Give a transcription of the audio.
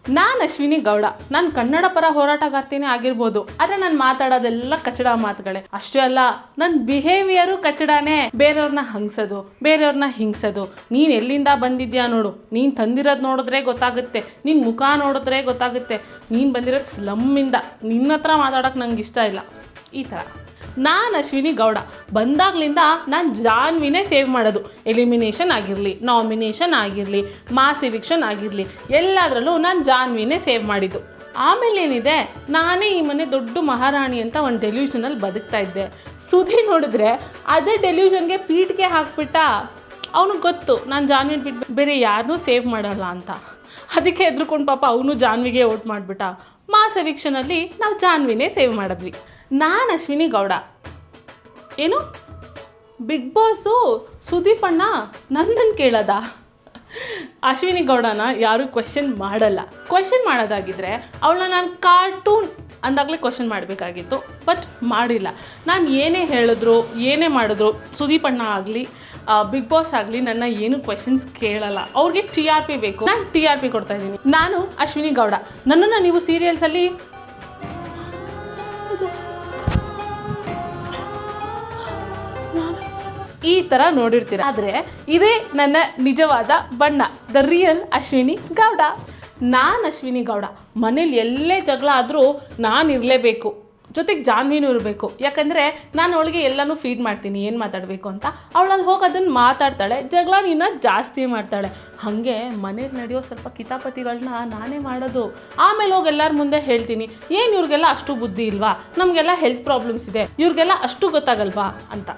ನಾನು ಅಶ್ವಿನಿ ಗೌಡ. ನಾನು ಕನ್ನಡ ಪರ ಹೋರಾಟಗಾರ್ತಿನೇ ಆಗಿರ್ಬೋದು, ಆದರೆ ನಾನು ಮಾತಾಡೋದೆಲ್ಲ ಕಚಡ ಮಾತುಗಳೇ. ಅಷ್ಟೇ ಅಲ್ಲ, ನನ್ನ ಬಿಹೇವಿಯರು ಕಚಡಾನೇ. ಬೇರೆಯವ್ರನ್ನ ಹಂಗ್ಸೋದು, ಬೇರೆಯವ್ರನ್ನ ಹಿಂಗ್ಸೋದು. ನೀನು ಎಲ್ಲಿಂದ ಬಂದಿದ್ಯಾ ನೋಡು, ನೀನು ತಂದಿರೋದು ನೋಡಿದ್ರೆ ಗೊತ್ತಾಗುತ್ತೆ, ನಿನ್ನ ಮುಖ ನೋಡಿದ್ರೆ ಗೊತ್ತಾಗುತ್ತೆ. ನೀನು ಬಂದಿರೋದು ಸ್ಲಮ್ಮಿಂದ, ನಿನ್ನ ಹತ್ರ ಮಾತಾಡೋಕೆ ನಂಗೆ ಇಷ್ಟ ಇಲ್ಲ. ಈ ಥರ ನಾನು ಅಶ್ವಿನಿ ಗೌಡ ಬಂದಾಗ್ಲಿಂದ ನಾನು ಜಾನ್ವಿನೇ ಸೇವ್ ಮಾಡೋದು. ಎಲಿಮಿನೇಷನ್ ಆಗಿರಲಿ, ನಾಮಿನೇಷನ್ ಆಗಿರಲಿ, ಮಾಸ್ ಎವಿಕ್ಷನ್ ಆಗಿರಲಿ, ಎಲ್ಲದರಲ್ಲೂ ನಾನು ಜಾನ್ವಿನೇ ಸೇವ್ ಮಾಡಿದ್ದು. ಆಮೇಲೆ ಏನಿದೆ, ನಾನೇ ಈ ಮನೆ ದೊಡ್ಡ ಮಹಾರಾಣಿ ಅಂತ ಒಂದು ಡೆಲ್ಯೂಷನಲ್ಲಿ ಬದುಕ್ತಾ ಇದ್ದೆ. ಸುದ್ದಿ ನೋಡಿದ್ರೆ ಅದೇ ಡೆಲ್ಯೂಷನ್ಗೆ ಪೀಠಿಗೆ ಹಾಕ್ಬಿಟ್ಟ. ಅವನಿಗೆ ಗೊತ್ತು ನಾನು ಜಾನ್ವಿನ ಬಿಟ್ಟು ಬೇರೆ ಯಾರನ್ನೂ ಸೇವ್ ಮಾಡಲ್ಲ ಅಂತ. ಅದಕ್ಕೆ ಎದ್ರುಕೊಂಡು ಪಾಪ ಅವನು ಜಾನ್ವಿಗೆ ಓಟ್ ಮಾಡಿಬಿಟ್ಟ. ಮಾಸ್ ಎವಿಕ್ಷನಲ್ಲಿ ನಾವು ಜಾನ್ವಿನೇ ಸೇವ್ ಮಾಡಿದ್ವಿ. ನಾನು ಅಶ್ವಿನಿ ಗೌಡ. ಏನು ಬಿಗ್ ಬಾಸು ಸುದೀಪ್ ಅಣ್ಣ ನನ್ನನ್ನು ಕೇಳೋದ? ಅಶ್ವಿನಿ ಗೌಡನ ಯಾರೂ ಕ್ವೆಶ್ಚನ್ ಮಾಡಲ್ಲ. ಕ್ವೆಶ್ಚನ್ ಮಾಡೋದಾಗಿದ್ದರೆ ಅವಳನ್ನ ನಾನು ಕಾರ್ಟೂನ್ ಅಂದಾಗಲೇ ಕ್ವೆಶ್ಚನ್ ಮಾಡಬೇಕಾಗಿತ್ತು, ಬಟ್ ಮಾಡಿಲ್ಲ. ನಾನು ಏನೇ ಹೇಳಿದ್ರು, ಏನೇ ಮಾಡಿದ್ರು, ಸುದೀಪ್ ಅಣ್ಣ ಆಗಲಿ, ಬಿಗ್ ಬಾಸ್ ಆಗಲಿ ನನ್ನ ಏನು ಕ್ವೆಶ್ಚನ್ಸ್ ಕೇಳಲ್ಲ. ಅವ್ರಿಗೆ TRP ಬೇಕು, ನಾನು TRP ಕೊಡ್ತಾಯಿದ್ದೀನಿ. ನಾನು ಅಶ್ವಿನಿ ಗೌಡ. ನನ್ನನ್ನು ನೀವು ಸೀರಿಯಲ್ಸಲ್ಲಿ ಈ ಥರ ನೋಡಿರ್ತೀರ, ಆದರೆ ಇದೇ ನನ್ನ ನಿಜವಾದ ಬಣ್ಣ, ದ ರಿಯಲ್ ಅಶ್ವಿನಿ ಗೌಡ. ನಾನು ಅಶ್ವಿನಿ ಗೌಡ. ಮನೇಲಿ ಎಲ್ಲೇ ಜಗಳ ಆದರೂ ನಾನು ಇರಲೇಬೇಕು, ಜೊತೆಗೆ ಜಾನ್ವಿನೂ ಇರಬೇಕು. ಯಾಕಂದರೆ ನಾನು ಅವಳಿಗೆ ಎಲ್ಲನೂ ಫೀಡ್ ಮಾಡ್ತೀನಿ ಏನು ಮಾತಾಡಬೇಕು ಅಂತ. ಅವಳಲ್ಲಿ ಹೋಗಿ ಅದನ್ನು ಮಾತಾಡ್ತಾಳೆ, ಜಗಳ ಇನ್ನೂ ಜಾಸ್ತಿ ಮಾಡ್ತಾಳೆ. ಹಾಗೆ ಮನೇಲಿ ನಡೆಯೋ ಸ್ವಲ್ಪ ಕಿತಾಪತಿಗಳನ್ನ ನಾನೇ ಮಾಡೋದು. ಆಮೇಲೆ ಹೋಗಿ ಎಲ್ಲರ ಮುಂದೆ ಹೇಳ್ತೀನಿ, ಏನು ಇವ್ರಿಗೆಲ್ಲ ಅಷ್ಟು ಬುದ್ಧಿ ಇಲ್ವಾ, ನಮಗೆಲ್ಲ ಹೆಲ್ತ್ ಪ್ರಾಬ್ಲಮ್ಸ್ ಇದೆ, ಇವ್ರಿಗೆಲ್ಲ ಅಷ್ಟು ಗೊತ್ತಾಗಲ್ವಾ ಅಂತ.